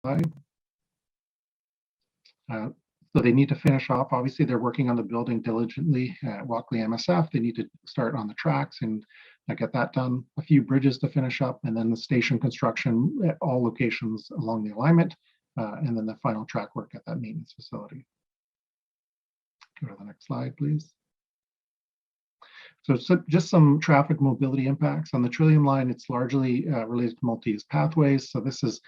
slide. So they need to finish off. Obviously, they're working on the building diligently at Walkley MSF. They need to start on the tracks and get that done. A few bridges to finish up, and then the station construction at all locations along the alignment, and then the final track work at that maintenance facility. Go to the next slide, please. So just some traffic mobility impacts on the Trillium line. It's largely related to multi-use pathways. So this is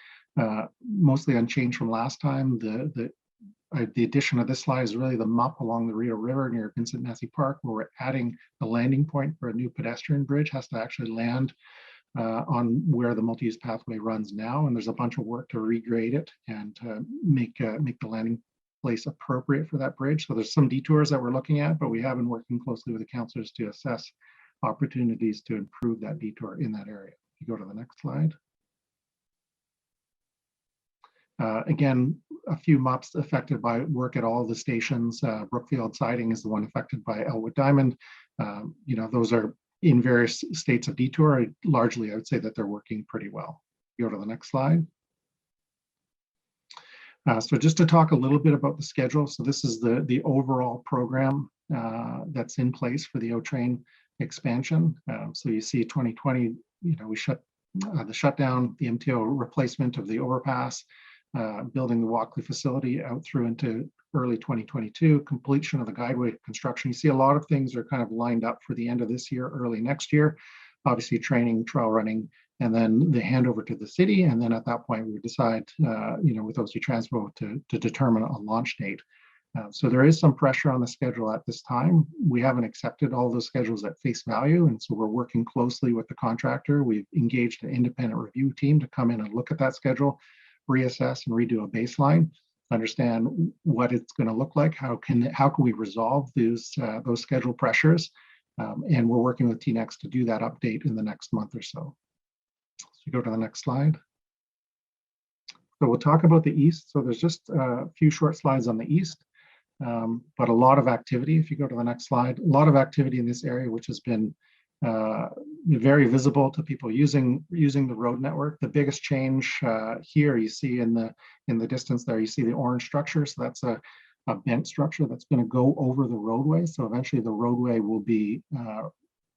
mostly unchanged from last time. The addition of this slide is really the MUP along the Rio River near Vincent Massey Park, where we're adding a landing point for a new pedestrian bridge. Has to actually land on where the multi-use pathway runs now, and there's a bunch of work to regrade it and make the landing place appropriate for that bridge. So there's some detours that we're looking at, but we have been working closely with the councillors to assess opportunities to improve that detour in that area. If you go to the next slide. Again, a few MUPs affected by work at all the stations. Brookfield Siding is the one affected by Elwood Diamond. Those are in various states of detour. Largely, I would say that they're working pretty well. Go to the next slide. So just to talk a little bit about the schedule. So this is the overall program that's in place for the O-Train expansion. So you see 2020, we shut the shutdown, the MTO replacement of the overpass, building the Walkley facility out through into early 2022, completion of the guideway construction. You see a lot of things are kind of lined up for the end of this year, early next year. Obviously training, trial running, and then the handover to the city. And then at that point, we decide, with OC Transpo to determine a launch date. So there is some pressure on the schedule at this time. We haven't accepted all those schedules at face value. And so we're working closely with the contractor. We've engaged an independent review team to come in and look at that schedule, reassess and redo a baseline, understand what it's going to look like, how can we resolve those schedule pressures, and we're working with TNEX to do that update in the next month or so. So you go to the next slide. So we'll talk about the east. So there's just a few short slides on the east, but a lot of activity. If you go to the next slide, a lot of activity in this area, which has been very visible to people using the road network. The biggest change here you see in the distance there, you see the orange structure. So that's a bent structure that's going to go over the roadway. So eventually the roadway will be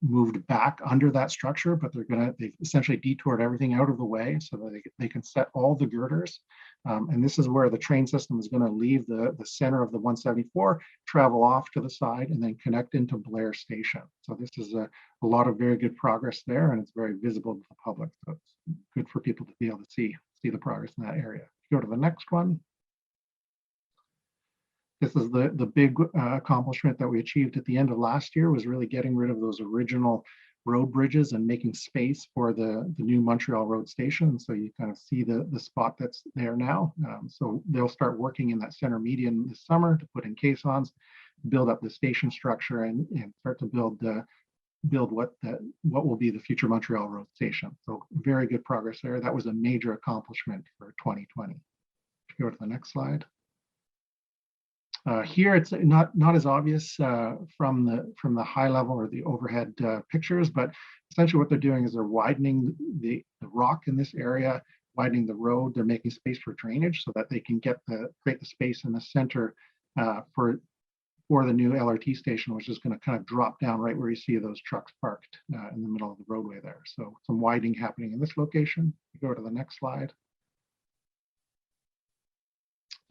moved back under that structure, but they've essentially detoured everything out of the way so that they can set all the girders. And this is where the train system is going to leave the center of the 174, travel off to the side, and then connect into Blair Station. So this is a lot of very good progress there, and it's very visible to the public. So it's good for people to be able to see the progress in that area. Go to the next one. This is the big accomplishment that we achieved at the end of last year, was really getting rid of those original road bridges and making space for the new Montreal road station. So you kind of see the spot that's there now. So they'll start working in that center median this summer to put in caissons, build up the station structure, and start to build what will be the future Montreal road station. So very good progress there. That was a major accomplishment for 2020. Go to the next slide. Here, it's not as obvious from the high level or the overhead pictures, but essentially what they're doing is they're widening the rock in this area, widening the road. They're making space for drainage so that they can create the space in the center for the new LRT station, which is going to kind of drop down right where you see those trucks parked in the middle of the roadway there. So some widening happening in this location. Go to the next slide.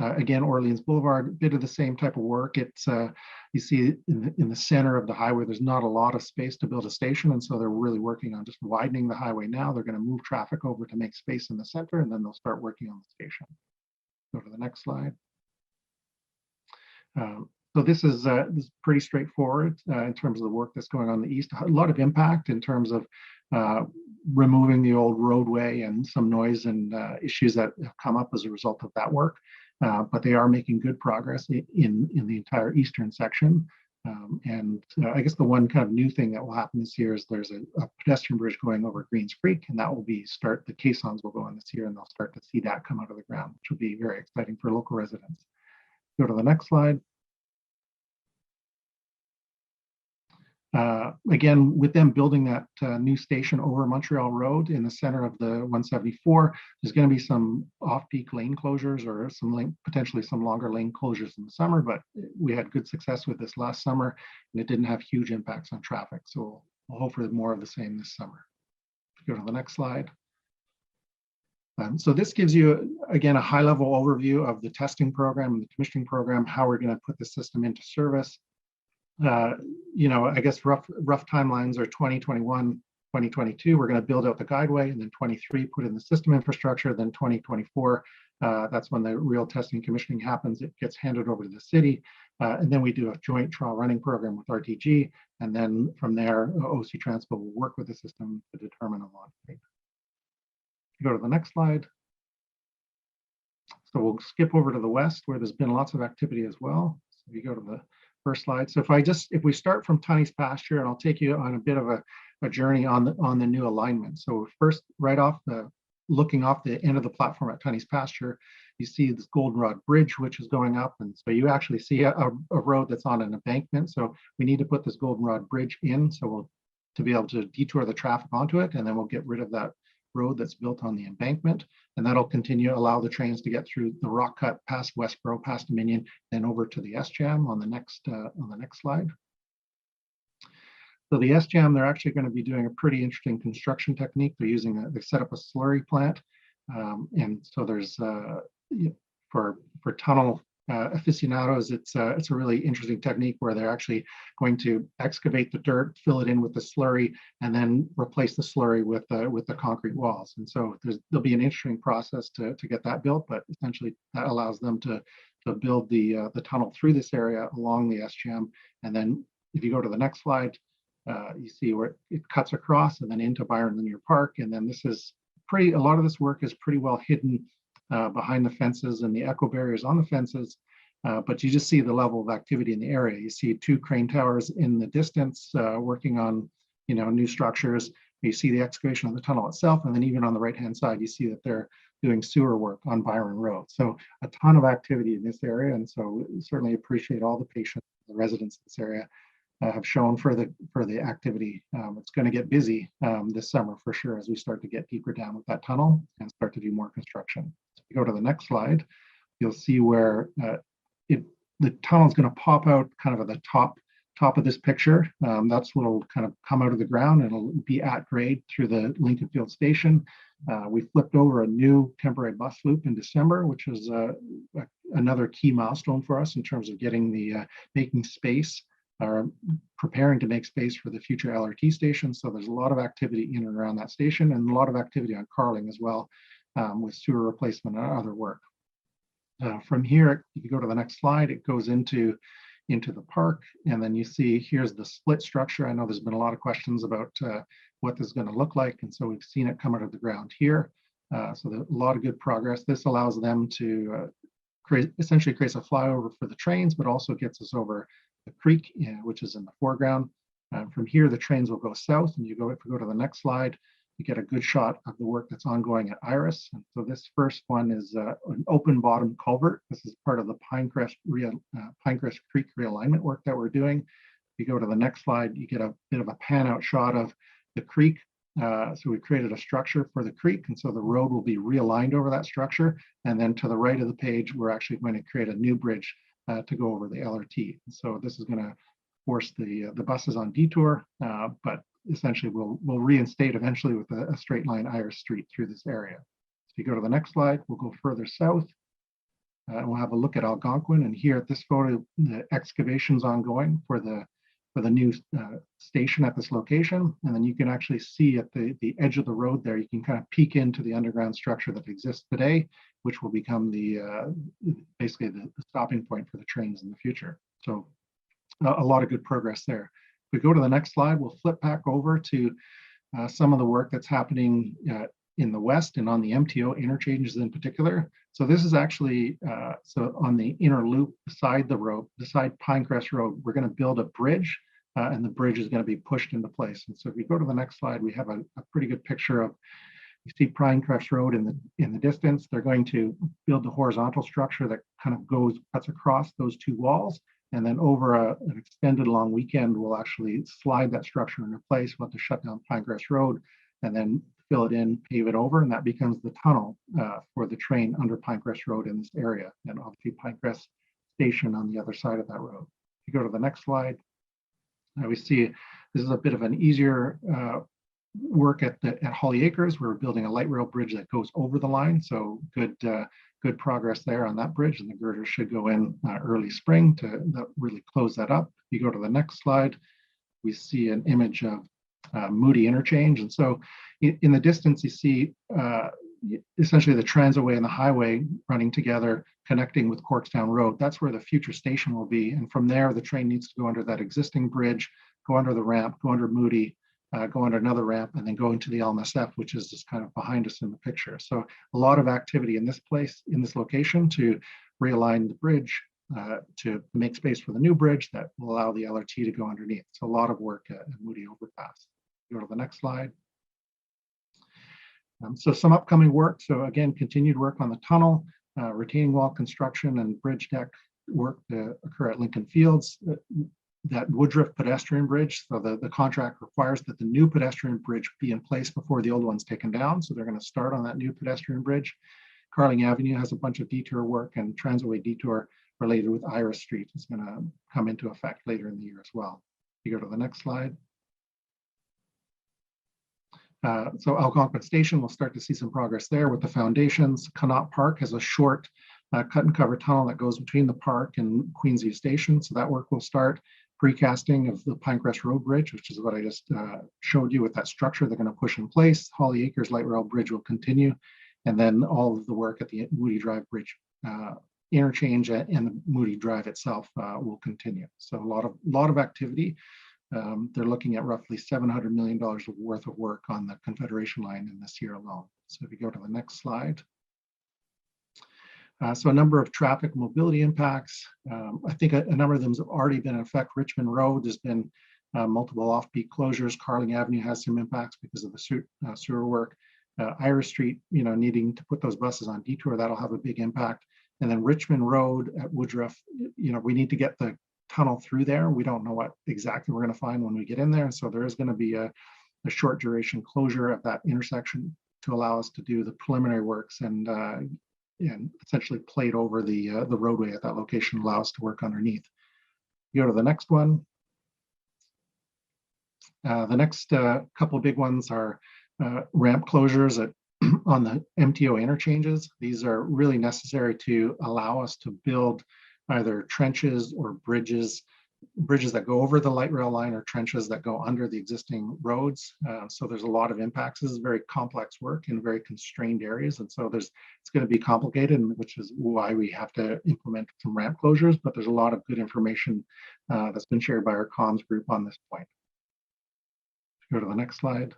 Again, Orleans Boulevard, a bit of the same type of work. It's you see in the center of the highway, there's not a lot of space to build a station, and so they're really working on just widening the highway now. They're going to move traffic over to make space in the center, and then they'll start working on the station. Go to the next slide. So this is pretty straightforward in terms of the work that's going on in the east. A lot of impact in terms of removing the old roadway and some noise and issues that have come up as a result of that work. But they are making good progress in the entire eastern section. I guess the one kind of new thing that will happen this year is there's a pedestrian bridge going over Greens Creek, and that will the caissons will go on this year, and they'll start to see that come out of the ground, which will be very exciting for local residents. Go to the next slide. Again, with them building that new station over Montreal Road in the center of the 174, there's going to be some off-peak lane closures or potentially some longer lane closures in the summer, but we had good success with this last summer and it didn't have huge impacts on traffic. So we'll hope for more of the same this summer. Go to the next slide. So this gives you, again, a high-level overview of the testing program and the commissioning program, how we're going to put the system into service. I guess rough timelines are 2021, 2022. We're going to build out the guideway, and then 23 put in the system infrastructure. Then 2024, that's when the real testing commissioning happens. It gets handed over to the city, and then we do a joint trial running program with RTG, and then from there, OC Transpo will work with the system to determine a launch date. Go to the next slide. So we'll skip over to the west where there's been lots of activity as well. So if you go to the first slide. So if we start from Tunney's pasture, and I'll take you on a bit of a journey on the new alignment. So first, right off looking off the end of the platform at Tunney's pasture, you see this Goldenrod Bridge, which is going up. And so you actually see a road that's on an embankment. So we need to put this Goldenrod Bridge in. So to be able to detour the traffic onto it, and then we'll get rid of that road that's built on the embankment, and that'll allow the trains to get through the rock cut past Westboro, past Dominion, then over to the SJAM on the next slide. So the SJAM, they're actually going to be doing a pretty interesting construction technique. They set up a slurry plant, and so there's for tunnel aficionados, it's a really interesting technique where they're actually going to excavate the dirt, fill it in with the slurry, and then replace the slurry with the concrete walls. And so there'll be an interesting process to get that built, but essentially that allows them to build the tunnel through this area along the SJAM. And then if you go to the next slide, you see where it cuts across and then into Byron Linear Park. And then a lot of this work is pretty well hidden behind the fences and the echo barriers on the fences, but you just see the level of activity in the area. You see 2 crane towers in the distance working on new structures. You see the excavation of the tunnel itself, and then even on the right-hand side, you see that they're doing sewer work on Byron Road. So a ton of activity in this area, and so certainly appreciate all the patience the residents of this area have shown for the activity. It's going to get busy this summer for sure as we start to get deeper down with that tunnel and start to do more construction. So if you go to the next slide, you'll see where the tunnel is going to pop out kind of at the top of this picture. That's what will kind of come out of the ground, and it'll be at grade through the Lincoln Field Station. We flipped over a new temporary bus loop in December, which is another key milestone for us in terms of getting making space or preparing to make space for the future LRT station. So there's a lot of activity in and around that station, and a lot of activity on Carling as well, with sewer replacement and other work. From here, if you go to the next slide, it goes into the park, and then you see here's the split structure. I know there's been a lot of questions about what this is going to look like, and so we've seen it come out of the ground here. So there's a lot of good progress. This allows them to essentially creates a flyover for the trains, but also gets us over the creek, which is in the foreground. From here, the trains will go south, and if you go to the next slide, you get a good shot of the work that's ongoing at Iris. And so this first one is an open bottom culvert. This is part of the Pinecrest Creek realignment work that we're doing. If you go to the next slide, you get a bit of a pan out shot of the creek. So we created a structure for the creek, and so the road will be realigned over that structure. And then to the right of the page, we're actually going to create a new bridge to go over the LRT. So this is going to force the buses on detour, but essentially we'll reinstate eventually with a straight line Iris Street through this area. So if you go to the next slide, we'll go further south, and we'll have a look at Algonquin. And here at this photo, the excavation's ongoing for the new station at this location. And then you can actually see at the edge of the road there, you can kind of peek into the underground structure that exists today, which will become basically the stopping point for the trains in the future. So a lot of good progress there. If we go to the next slide, we'll flip back over to some of the work that's happening in the west and on the MTO interchanges in particular. So this is actually, so on the inner loop beside the road, beside Pinecrest Road, we're going to build a bridge, and the bridge is going to be pushed into place. And so if you go to the next slide, we have a pretty good picture of, you see Pinecrest Road in the distance. They're going to build the horizontal structure that kind of cuts across those two walls. And then over an extended long weekend, we'll actually slide that structure into place. We'll have to shut down Pinecrest Road and then fill it in, pave it over, and that becomes the tunnel for the train under Pinecrest Road in this area. And obviously Pinecrest Station on the other side of that road. If you go to the next slide, we see this is a bit of an easier work at Holly Acres. We're building a light rail bridge that goes over the line. So good progress there on that bridge, and the girders should go in early spring to really close that up. If you go to the next slide, we see an image of Moodie interchange. And so in the distance, you see essentially the transitway and the highway running together, connecting with Corkstown Road. That's where the future station will be. And from there, the train needs to go under that existing bridge, go under the ramp, go under Moodie, go under another ramp, and then go into the LMSF, which is just kind of behind us in the picture. So a lot of activity in this place, in this location, to realign the bridge, to make space for the new bridge that will allow the LRT to go underneath. So a lot of work at Moodie Overpass. Go to the next slide. So some upcoming work. So again, continued work on the tunnel, retaining wall construction and bridge deck work to occur at Lincoln Fields. That Woodruff pedestrian bridge, so the contract requires that the new pedestrian bridge be in place before the old one's taken down. So they're going to start on that new pedestrian bridge. Carling Avenue has a bunch of detour work, and transitway detour related with Iris Street is going to come into effect later in the year as well. You go to the next slide. So Algonquin Station, we'll start to see some progress there with the foundations. Connaught Park has a short cut and cover tunnel that goes between the park and Queensview Station. So that work will start. Precasting of the Pinecrest Road Bridge, which is what I just showed you with that structure they're going to push in place. Holly Acres Light Rail Bridge will continue. And then all of the work at the Moodie Drive Bridge interchange and the Moodie Drive itself will continue. So a lot of activity. They're looking at roughly $700 million worth of work on the Confederation line in this year alone. So if you go to the next slide. So a number of traffic mobility impacts. I think a number of them have already been in effect. Richmond Road has been multiple off-peak closures. Carling Avenue has some impacts because of the sewer work. Iris Street, needing to put those buses on detour, that'll have a big impact. And then Richmond Road at Woodruff, we need to get the tunnel through there. We don't know what exactly we're going to find when we get in there. So there is going to be a short duration closure of that intersection to allow us to do the preliminary works and essentially plate over the roadway at that location, allow us to work underneath. You go to the next one. The next couple of big ones are ramp closures on the MTO interchanges. These are really necessary to allow us to build either trenches or bridges that go over the light rail line or trenches that go under the existing roads. So there's a lot of impacts. This is very complex work in very constrained areas. And so it's going to be complicated, which is why we have to implement some ramp closures, but there's a lot of good information that's been shared by our comms group on this point. Go to the next slide.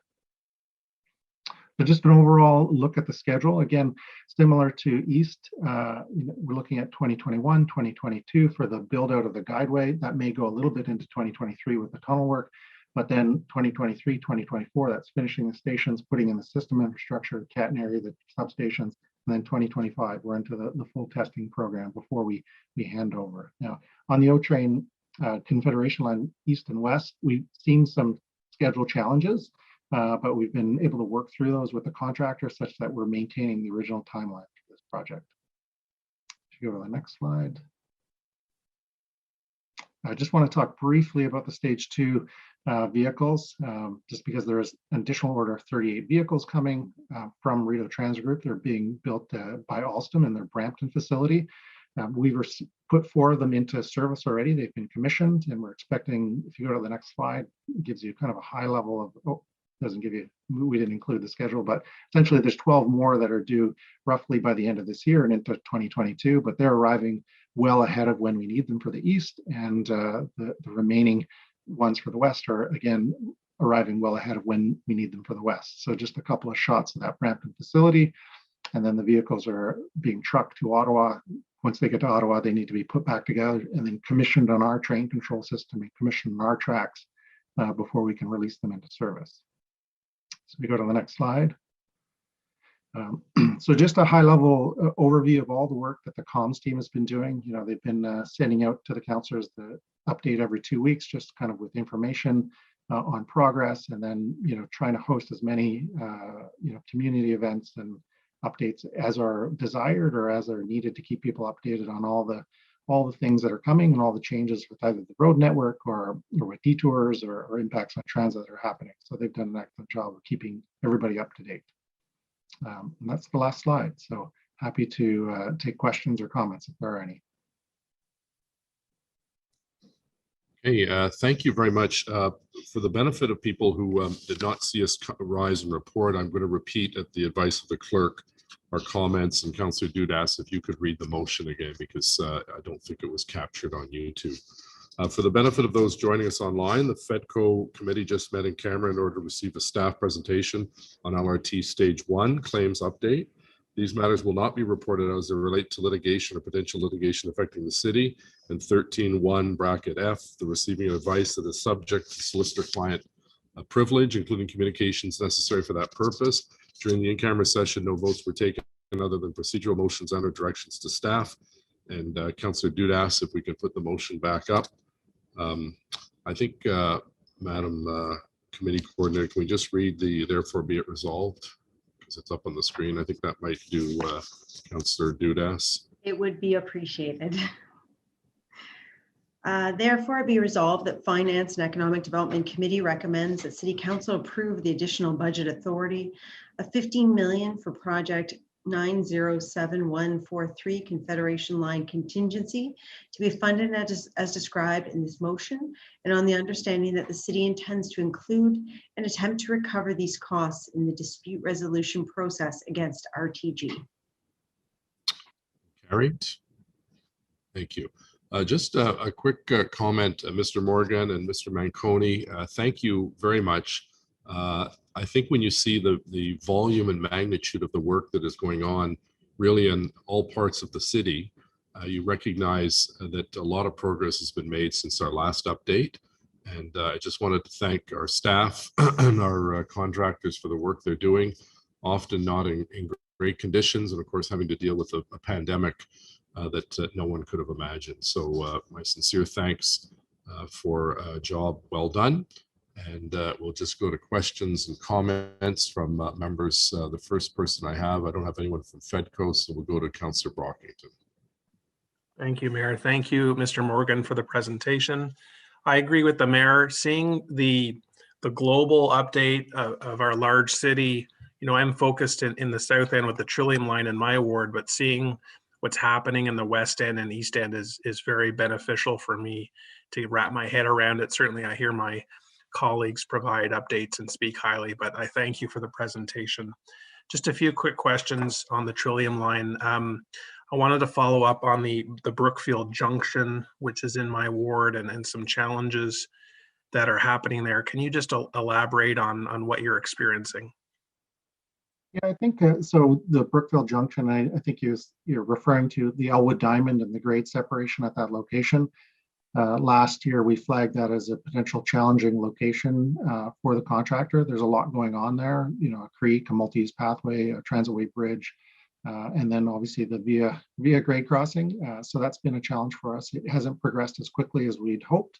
So just an overall look at the schedule. Again, similar to East, we're looking at 2021, 2022 for the build out of the guideway. That may go a little bit into 2023 with the tunnel work, but then 2023, 2024, that's finishing the stations, putting in the system infrastructure, the catenary, the substations, and then 2025, we're into the full testing program before we hand over. Now, on the O-Train Confederation line, East and West, we've seen some schedule challenges. But we've been able to work through those with the contractor such that we're maintaining the original timeline for this project. If you go to the next slide. I just want to talk briefly about the stage 2 vehicles, just because there is an additional order of 38 vehicles coming from Rideau Transit Group. They're being built by Alstom in their Brampton facility. We've put 4 of them into service already. They've been commissioned, and we're expecting, if you go to the next slide, it gives you kind of a high level of, doesn't give you, we didn't include the schedule, but essentially there's 12 more that are due roughly by the end of this year and into 2022, but they're arriving well ahead of when we need them for the East, and the remaining ones for the West are, again, arriving well ahead of when we need them for the West. So just a couple of shots of that Brampton facility, and then the vehicles are being trucked to Ottawa. Once they get to Ottawa, they need to be put back together and then commissioned on our train control system and commissioned on our tracks before we can release them into service. So we go to the next slide. So just a high-level overview of all the work that the comms team has been doing. They've been sending out to the councillors the update every 2 weeks, just kind of with information on progress, and then trying to host as many community events and updates as are desired or as are needed to keep people updated on all the things that are coming and all the changes with either the road network or with detours or impacts on transit that are happening. So they've done an excellent job of keeping everybody up to date. And that's the last slide. So happy to take questions or comments if there are any. Hey, thank you very much. For the benefit of people who did not see us rise and report, I'm going to repeat at the advice of the clerk our comments, and Councillor Dude asked if you could read the motion again, because I don't think it was captured on YouTube. For the benefit of those joining us online, the FEDCO committee just met in camera in order to receive a staff presentation on LRT Stage 1 claims update. These matters will not be reported as they relate to litigation or potential litigation affecting the city. And 13(1)(f), the receiving of advice that is subject to solicitor-client privilege, including communications necessary for that purpose. During the in-camera session, no votes were taken other than procedural motions and/or directions to staff. And Councillor Dude asked if we can put the motion back up. I think, Madam Committee Coordinator, can we just read the therefore be it resolved? Because it's up on the screen. I think that might do Councillor Dudas. It would be appreciated. Therefore be resolved that Finance and Economic Development Committee recommends that City Council approve the additional budget authority of $15 million for project 907143 Confederation Line contingency to be funded as described in this motion, and on the understanding that the city intends to include and attempt to recover these costs in the dispute resolution process against RTG. Carried. Thank you. Just a quick comment, Mr. Morgan and Mr. Manconi, thank you very much. I think when you see the volume and magnitude of the work that is going on really in all parts of the city, you recognize that a lot of progress has been made since our last update. And I just wanted to thank our staff and our contractors for the work they're doing, often not in great conditions, and of course having to deal with a pandemic that no one could have imagined. So my sincere thanks for a job well done. And we'll just go to questions and comments from members. The first person I don't have anyone from FEDCO, so we'll go to Councillor Brockington. Thank you, Mayor. Thank you, Mr. Morgan, for the presentation. I agree with the Mayor. Seeing the global update of our large city, I'm focused in the South End with the Trillium Line in my ward, but seeing what's happening in the West End and East End is very beneficial for me to wrap my head around it. Certainly, I hear my colleagues provide updates and speak highly, but I thank you for the presentation. Just a few quick questions on the Trillium Line. I wanted to follow up on the Brookfield Junction, which is in my ward, and some challenges that are happening there. Can you just elaborate on what you're experiencing? Yeah, I think so. The Brookfield Junction, I think you're referring to the Elwood Diamond and the grade separation at that location. Last year, we flagged that as a potential challenging location for the contractor. There's a lot going on there, a creek, a multi-use pathway, a transitway bridge, and then obviously the via grade crossing. So that's been a challenge for us. It hasn't progressed as quickly as we'd hoped,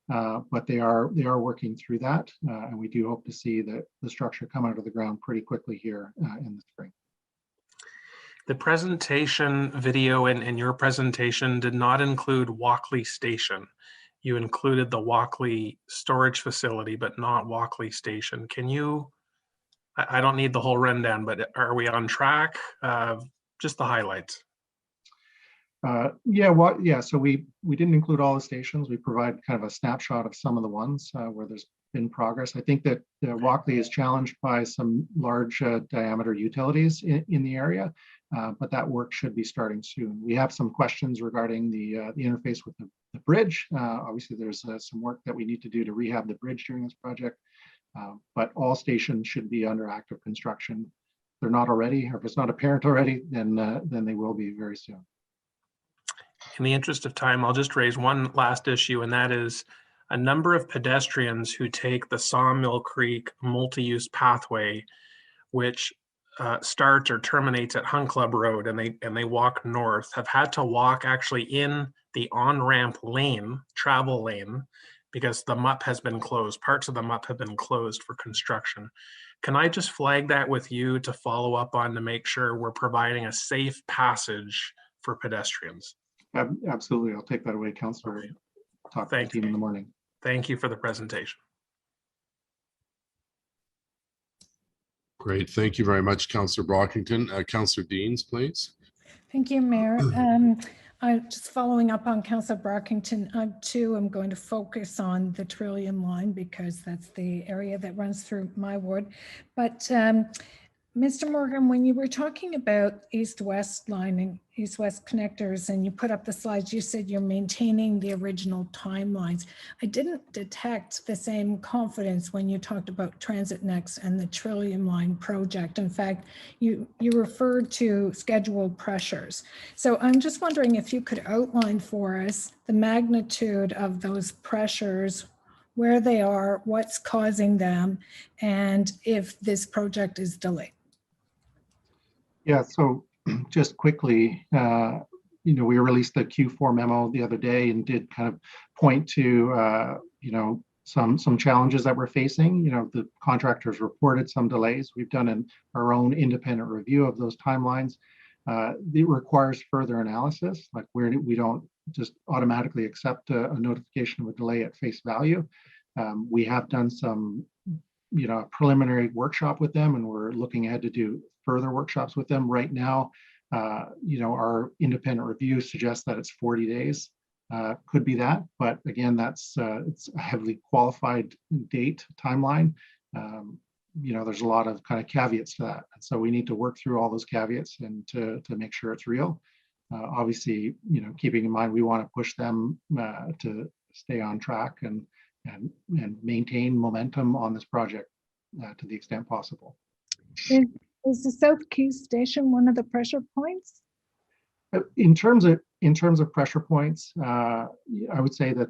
but they are working through that, and we do hope to see the structure come out of the ground pretty quickly here in the spring. The presentation video in your presentation did not include Walkley Station. You included the Walkley storage facility, but not Walkley Station. Can you, I don't need the whole rundown, but are we on track? Just the highlights. Yeah, so we didn't include all the stations. We provide kind of a snapshot of some of the ones where there's been progress. I think that Walkley is challenged by some large diameter utilities in the area, but that work should be starting soon. We have some questions regarding the interface with the bridge. Obviously, there's some work that we need to do to rehab the bridge during this project, but all stations should be under active construction. If they're not already, or if it's not apparent already, then they will be very soon. In the interest of time, I'll just raise one last issue, and that is a number of pedestrians who take the Sawmill Creek multi-use pathway, which starts or terminates at Hunt Club Road and they walk north have had to walk actually in the on-ramp lane, travel lane, because the MUP has been closed. Parts of the MUP have been closed for construction. Can I just flag that with you to follow up on to make sure we're providing a safe passage for pedestrians? Absolutely. I'll take that away, Councillor. Okay. Talk to the team in the morning. Thank you for the presentation. Great. Thank you very much, Councillor Brockington. Councillor Deans, please. Thank you, Mayor. Just following up on Councillor Brockington, too, I'm going to focus on the Trillium line because that's the area that runs through my ward. But Mr. Morgan, when you were talking about east-west line and east-west connectors and you put up the slides, you said you're maintaining the original timelines. I didn't detect the same confidence when you talked about Transit Next and the Trillium line project. In fact, you referred to scheduled pressures. So I'm just wondering if you could outline for us the magnitude of those pressures, where they are, what's causing them, and if this project is delayed. Yeah, so just quickly, we released the Q4 memo the other day and did kind of point to, some challenges that we're facing. The contractors reported some delays. We've done our own independent review of those timelines. It requires further analysis, like we don't just automatically accept a notification of a delay at face value. We have done some preliminary workshop with them, and we're looking ahead to do further workshops with them. Right now, our independent review suggests that it's 40 days. Could be that, but again, it's a heavily qualified date timeline. There's a lot of kind of caveats to that, and so we need to work through all those caveats and to make sure it's real. Obviously, keeping in mind we want to push them to stay on track and maintain momentum on this project to the extent possible. Is the South Quay station one of the pressure points? In terms of pressure points, I would say that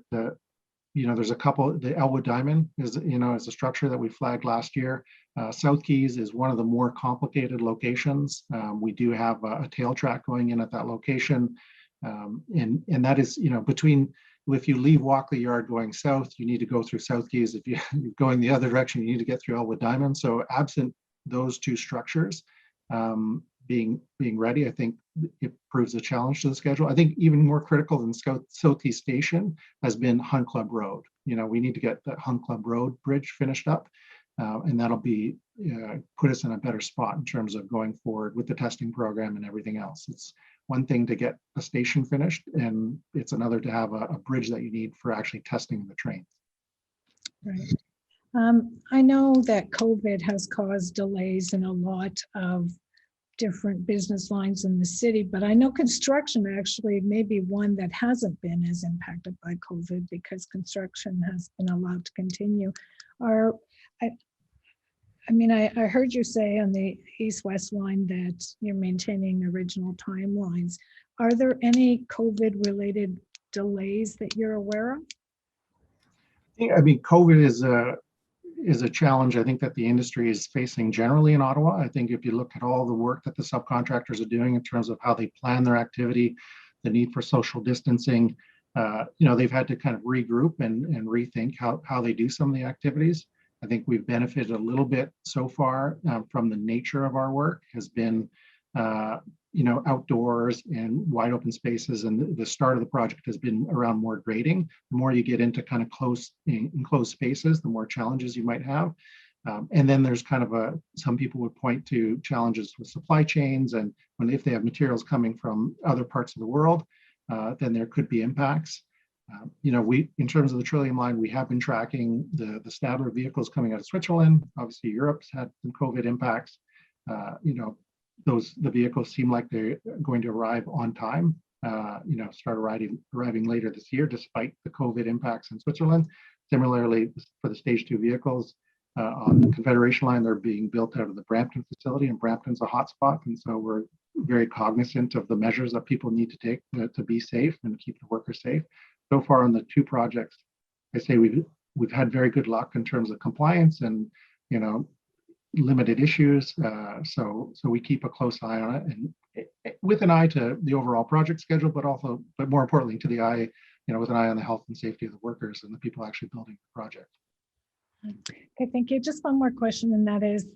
there's a couple. The Elwood Diamond is a structure that we flagged last year. South Quays is one of the more complicated locations. We do have a tail track going in at that location, and that is between. If you leave Walkley Yard going south, you need to go through South Quays. If you're going the other direction, you need to get through Elwood Diamond. So absent those two structures being ready, I think it proves a challenge to the schedule. I think even more critical than South Quay Station has been Hunt Club Road. We need to get the Hunt Club Road bridge finished up, and that'll be put us in a better spot in terms of going forward with the testing program and everything else. It's one thing to get a station finished, and it's another to have a bridge that you need for actually testing the trains. Right. I know that COVID has caused delays in a lot of different business lines in the city, but I know construction actually may be one that hasn't been as impacted by COVID because construction has been allowed to continue. I heard you say on the east-west line that you're maintaining original timelines. Are there any COVID-related delays that you're aware of? COVID is a challenge, I think, that the industry is facing generally in Ottawa. I think if you look at all the work that the subcontractors are doing in terms of how they plan their activity, the need for social distancing, they've had to kind of regroup and rethink how they do some of the activities. I think we've benefited a little bit so far from the nature of our work has been, outdoors and wide open spaces. And the start of the project has been around more grading. The more you get into kind of enclosed spaces, the more challenges you might have. And then there's kind of some people would point to challenges with supply chains, and if they have materials coming from other parts of the world, then there could be impacts. In terms of the Trillium line, we have been tracking the Stadler vehicles coming out of Switzerland. Obviously, Europe's had some COVID impacts. The vehicles seem like they're going to arrive on time. Start arriving later this year, despite the COVID impacts in Switzerland. Similarly, for the Stage 2 vehicles on the Confederation line, they're being built out of the Brampton facility, and Brampton's a hotspot, and so we're very cognizant of the measures that people need to take to be safe and keep the workers safe. So far on the two projects, I say we've had very good luck in terms of compliance, and limited issues. So we keep a close eye on it, and with an eye to the overall project schedule, but more importantly to the eye, with an eye on the health and safety of the workers and the people actually building the project. Okay, thank you. Just one more question, and that is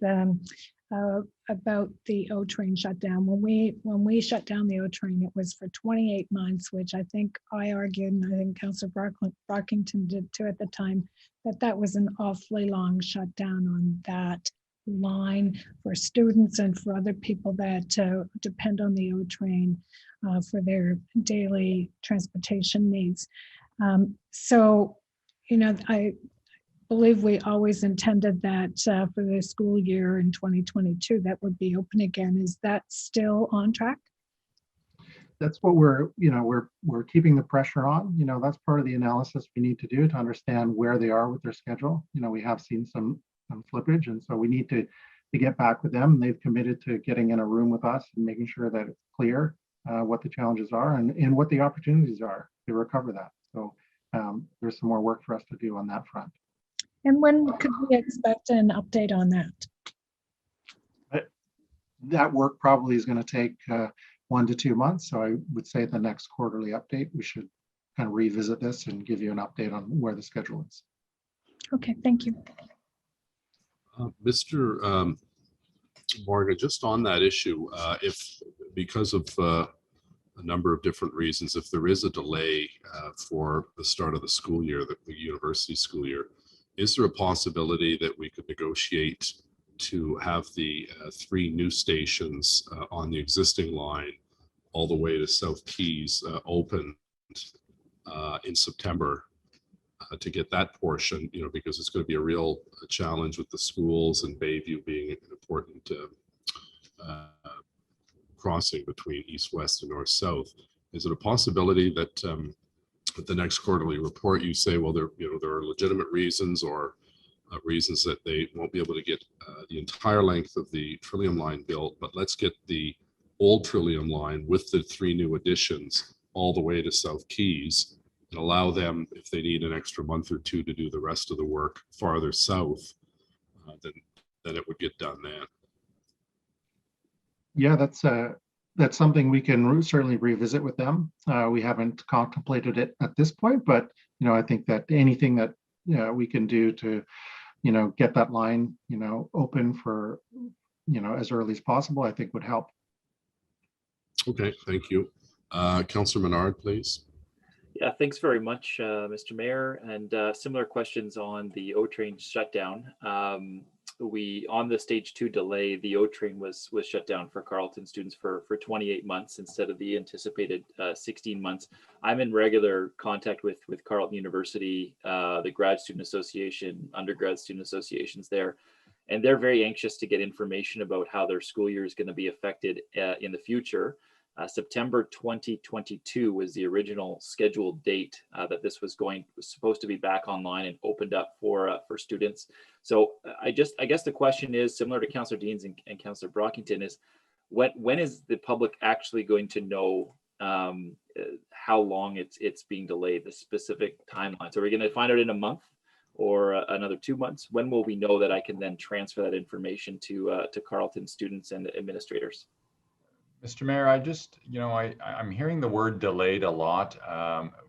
about the O train shutdown. When we shut down the O train, it was for 28 months, which I think I argued, and I think Councillor Brockington did too at the time, that was an awfully long shutdown on that line for students and for other people that depend on the O train for their daily transportation needs. So, I believe we always intended that for the school year in 2022 that would be open again. Is that still on track? That's what we're keeping the pressure on. That's part of the analysis we need to do to understand where they are with their schedule. We have seen some slippage, and so we need to get back with them. They've committed to getting in a room with us and making sure that it's clear what the challenges are and what the opportunities are to recover that. So there's some more work for us to do on that front. And when could we expect an update on that? That work probably is going to take 1 to 2 months. So I would say the next quarterly update, we should kind of revisit this and give you an update on where the schedule is. Okay, thank you. Mr. Morgan, just on that issue, if because of a number of different reasons, if there is a delay for the start of the school year, the university school year, is there a possibility that we could negotiate to have the 3 new stations on the existing line all the way to South Keys opened in September to get that portion, because it's going to be a real challenge with the schools and Bayview being an important crossing between east-west and north-south. Is it a possibility that at the next quarterly report, you say, well, there are legitimate reasons or reasons that they won't be able to get the entire length of the Trillium line built, but let's get the old Trillium line with the 3 new additions all the way to South Keys and allow them, if they need an extra month or 2 to do the rest of the work farther south, then it would get done then. Yeah, that's something we can certainly revisit with them. We haven't contemplated it at this point, but I think that anything that we can do to get that line open for as early as possible, I think would help. Okay, thank you. Councillor Menard, please. Yeah, thanks very much, Mr. Mayor. And similar questions on the O train shutdown. On the stage 2 delay, the O train was shut down for Carleton students for 28 months instead of the anticipated 16 months. I'm in regular contact with Carleton University, the Grad Student Association, undergrad student associations there, and they're very anxious to get information about how their school year is going to be affected in the future. September 2022 was the original scheduled date that this was supposed to be back online and opened up for students. So I guess the question is similar to Councillor Deans and Councillor Brockington is when is the public actually going to know how long it's being delayed, the specific timeline? So are we going to find out in a month or another 2 months? When will we know that I can then transfer that information to Carleton students and administrators? Mr. Mayor, I'm hearing the word delayed a lot.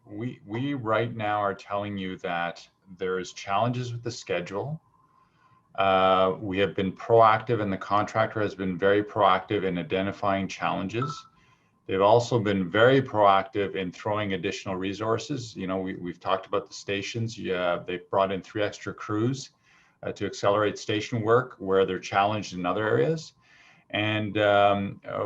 We right now are telling you that there's challenges with the schedule. We have been proactive, and the contractor has been very proactive in identifying challenges. They've also been very proactive in throwing additional resources. We've talked about the stations. They've brought in 3 extra crews to accelerate station work where they're challenged in other areas. And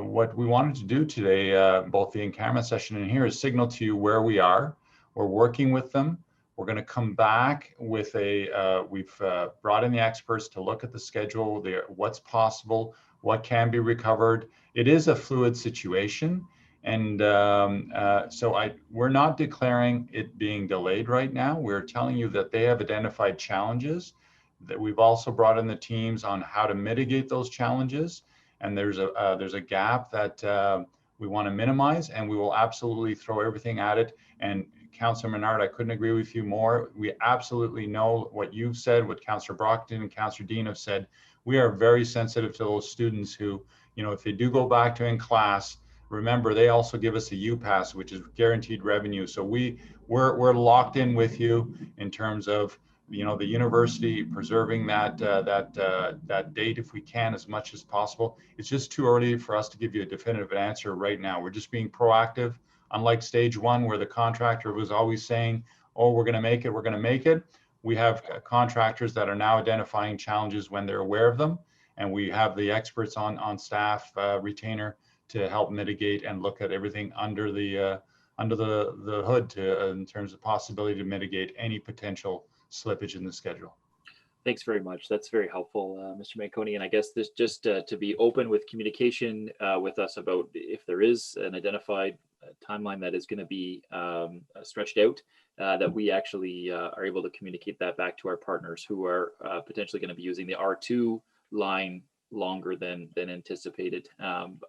what we wanted to do today, both the in-camera session and here, is signal to you where we are. We're working with them. We're going to come back with we've brought in the experts to look at the schedule, what's possible, what can be recovered. It is a fluid situation. And so we're not declaring it being delayed right now. We're telling you that they have identified challenges, that we've also brought in the teams on how to mitigate those challenges. And there's a gap that we want to minimize, and we will absolutely throw everything at it. And Councillor Menard, I couldn't agree with you more. We absolutely know what you've said, what Councillor Brockton and Councillor Dean have said. we are very sensitive to those students who, you know, if they do go back to in class, remember, they also give us a U-Pass, which is guaranteed revenue. So we're locked in with you in terms of, you know, the university preserving that date if we can as much as possible. It's just too early for us to give you a definitive answer right now. We're just being proactive. Unlike stage one, where the contractor was always saying, "Oh, we're going to make it, we're going to make it." We have contractors that are now identifying challenges when they're aware of them, and we have the experts on staff retainer to help mitigate and look at everything under the hood in terms of possibility to mitigate any potential slippage in the schedule. Thanks very much. That's very helpful, Mr. Manconi. And I guess this just to be open with communication with us about if there is an identified timeline that is going to be stretched out, that we actually are able to communicate that back to our partners who are potentially going to be using the R2 line longer than anticipated.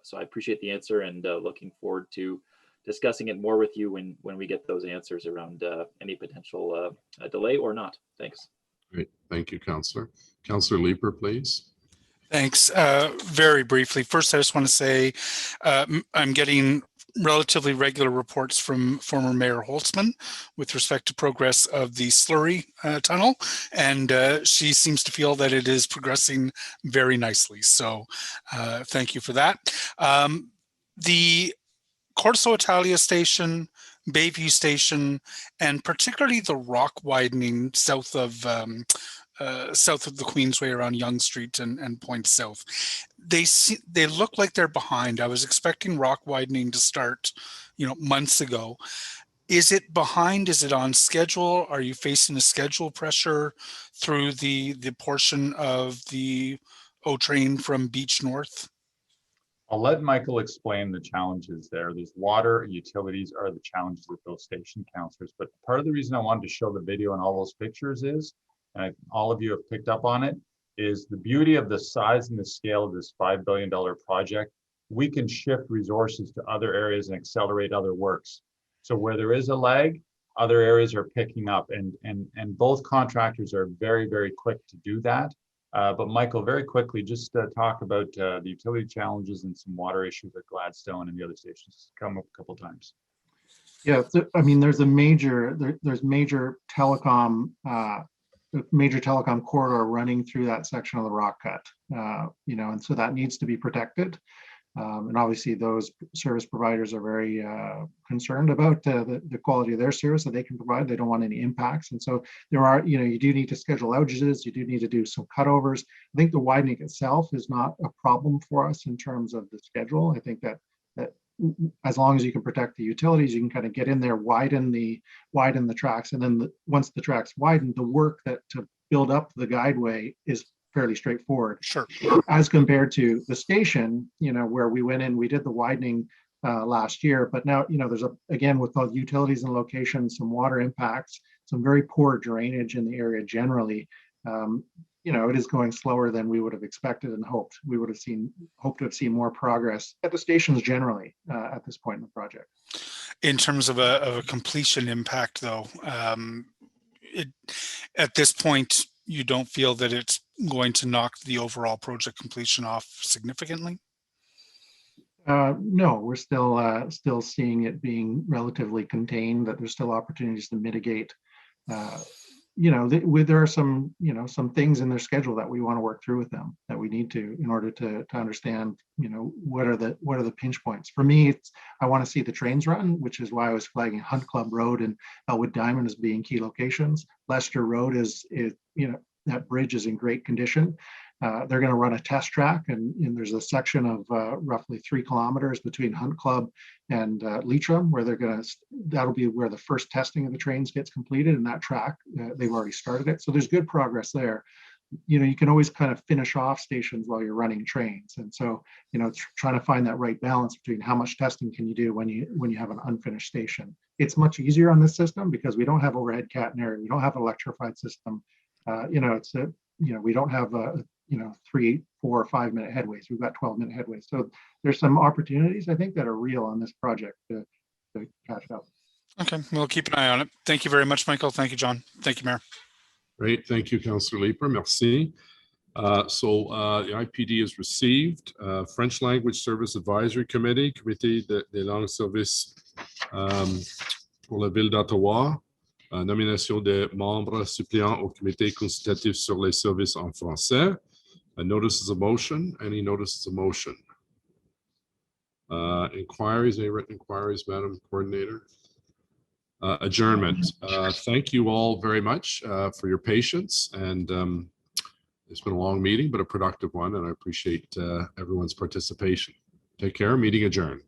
So I appreciate the answer, and looking forward to discussing it more with you when we get those answers around any potential delay or not. Thanks. Great. Thank you, Councillor. Councillor Leeper, please. Thanks. Very briefly, first I just want to say I'm getting relatively regular reports from former Mayor Holtzman with respect to progress of the slurry tunnel, and she seems to feel that it is progressing very nicely. So thank you for that. The Corso Italia station, Bayview station, and particularly the rock widening south of the Queensway around Yonge Street and Point South, they look like they're behind. I was expecting rock widening to start, you know, months ago. Is it behind? Is it on schedule? Are you facing a schedule pressure through the portion of the O train from Beach North? I'll let Michael explain the challenges there. There's water, utilities are the challenges with those station councillors. But part of the reason I wanted to show the video and all those pictures is, and all of you have picked up on it, is the beauty of the size and the scale of this $5 billion project. We can shift resources to other areas and accelerate other works. So where there is a lag, other areas are picking up, and both contractors are very, very quick to do that. But Michael, very quickly, just talk about the utility challenges and some water issues at Gladstone and the other stations. Come up a couple times. Yeah, I mean, there's major telecom corridor running through that section of the rock cut, you know, and so that needs to be protected. And obviously those service providers are very concerned about the quality of their service that they can provide. They don't want any impacts. And so there are, you know, you do need to schedule outages. You do need to do some cutovers. I think the widening itself is not a problem for us in terms of the schedule. I think that as long as you can protect the utilities, you can kind of get in there, widen the tracks. And then once the tracks widen, the work to build up the guideway is fairly straightforward. Sure. As compared to the station, you know, where we went in, we did the widening last year, but now, you know, there's again, with all utilities and locations, some water impacts, some very poor drainage in the area generally. You know, it is going slower than we would have expected and hoped. We would have hoped to have seen more progress at the stations generally at this point in the project. In terms of a completion impact, though, at this point, you don't feel that it's going to knock the overall project completion off significantly? No, we're still seeing it being relatively contained, that there's still opportunities to mitigate. You know, there are some, you know, some things in their schedule that we want to work through with them, that we need to, in order to understand, you know, what are the pinch points. For me, I want to see the trains run, which is why I was flagging Hunt Club Road and Elwood Diamond as being key locations. Leicester Road is, you know, that bridge is in great condition. They're going to run a test track, and there's a section of roughly 3 kilometers between Hunt Club and Leitrim, where that'll be where the first testing of the trains gets completed. And that track, they've already started it. So there's good progress there. You know, you can always kind of finish off stations while you're running trains. And so, you know, trying to find that right balance between how much testing can you do when you have an unfinished station. It's much easier on this system because we don't have overhead catenary, we don't have an electrified system. You know, we don't have 3, 4, or 5 minute headways. We've got 12-minute headways. So there's some opportunities, I think, that are real on this project to catch up. Okay, we'll keep an eye on it. Thank you very much, Michael. Thank you, John. Thank you, Mayor. Great. Thank you, Councillor Leeper. Merci. The IPD is received. French Language Service Advisory Committee, Comité des langues services pour la ville d'Ottawa. Nomination des membres suppléants au comité consultatif sur les services en français. A notice is a motion. Any notice is a motion. Inquiries, any written inquiries, Madam Coordinator? Adjournment. Thank you all very much for your patience, and it's been a long meeting, but a productive one, and I appreciate everyone's participation. Take care. Meeting adjourned.